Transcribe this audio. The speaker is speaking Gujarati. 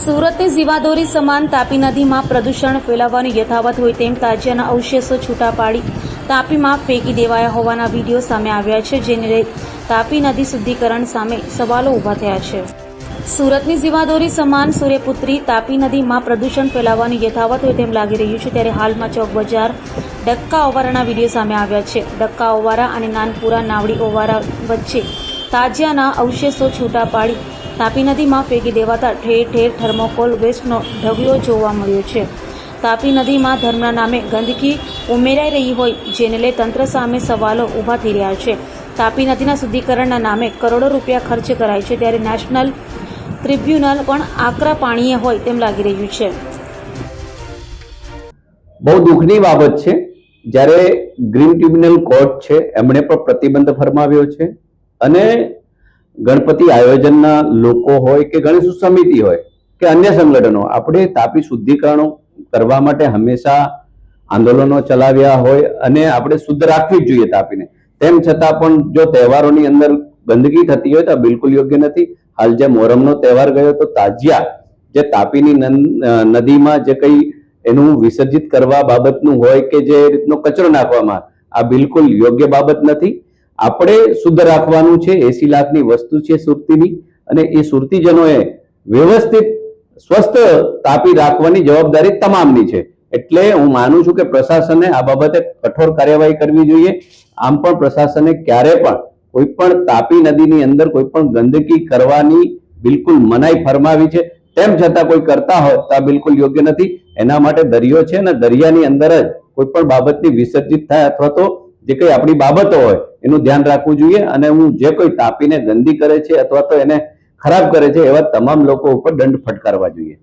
સુરતની જીવાદોરી સમાન તાપી નદીમાં પ્રદૂષણ ફેલાવવાનું યથાવત હોય તેમ તાજિયાના અવશેષો છૂટા પાડી તાપીમાં ફેંકી દેવાયા હોવાના વિડીયો સામે આવ્યા છે, જેને લઈ તાપી નદી શુદ્ધિકરણ સામે સવાલો ઊભા થયા છે. સુરતની જીવાદોરી સમાન સૂર્યપુત્રી તાપી નદીમાં પ્રદૂષણ ફેલાવવાનું યથાવત હોય તેમ લાગી રહ્યું છે, ત્યારે હાલમાં ચોક બજાર ડક્કા ઓવારાના વિડીયો સામે આવ્યા છે. ડક્કા ઓવારા અને નાનપુરા નાવડી ઓવારા વચ્ચે તાજિયાના અવશેષો છૂટા પાડી તાપી નદીમાં ફેંકી દેવાતા ઠેર ઠેર થર્મોકોલ વેસ્ટનો ઢગલો જોવા મળ્યો છે. તાપી નદીમાં ધર્મના નામે ગંદકી ઉમેરાઈ રહી હોય, જેને લઈ તંત્ર સામે સવાલો ઊભા થઈ રહ્યા છે. તાપી નદીના શુદ્ધિકરણના નામે કરોડો રૂપિયા ખર્ચ કરાય છે, ત્યારે નેશનલ ટ્રિબ્યુનલ પણ આકરા પાણીએ હોય તેમ લાગી રહ્યું છે. બહુ દુઃખની બાબત છે જ્યારે ગ્રીન ટ્રિબ્યુનલ કોર્ટ છે એમણે પણ પ્રતિબંધ ફરમાવ્યો છે અને ગણપતિ આયોજનના લોકો હોય કે ગણેશ સમિતિ હોય કે અન્ય સંગઠનો આપણે તાપી શુદ્ધિકરણ કરવા માટે હંમેશા આંદોલનો ચલાવ્યા હોય અને આપણે શુદ્ધ રાખવી જ જોઈએ તાપીને. તેમ છતાં પણ જો તહેવારોની અંદર ગંદકી થતી હોય તો બિલકુલ યોગ્ય નથી. હાલ જે મોહરમનો તહેવાર ગયો તો તાજિયા જે તાપીની નદીમાં જે કંઈ એનું વિસર્જિત કરવા બાબતનું હોય કે જે રીતનો કચરો નાખવામાં આ બિલકુલ યોગ્ય બાબત નથી. આપણે શુદ્ધ રાખવાનું છે. 80 લાખની વસ્તુ છે સુરતીની અને એ સુરતીજનોએ વ્યવસ્થિત સ્વસ્થ તાપી રાખવાની જવાબદારી તમામની છે. એટલે હું માનું છું કે પ્રશાસને આ બાબતે કઠોર કાર્યવાહી કરવી જોઈએ. આમ પણ પ્રશાસને ક્યારે પણ કોઈ પણ તાપી નદીની અંદર કોઈ પણ ગંદકી કરવાની બિલકુલ મનાઈ ફરમાવી છે. તેમ છતાં કોઈ કરતા હોય તો આ બિલકુલ યોગ્ય નથી. એના માટે દરિયો છે અને દરિયાની અંદર જ કોઈ પણ બાબતની વિસર્જિત થાય અથવા તો જે કઈ આપણી બાબતો હોય એનું ધ્યાન રાખવું જોઈએ અને હું જે કોઈ તાપીને ગંદી કરે છે અથવા તો એને ખરાબ કરે છે એવા તમામ લોકો ઉપર દંડ ફટકારવા જોઈએ.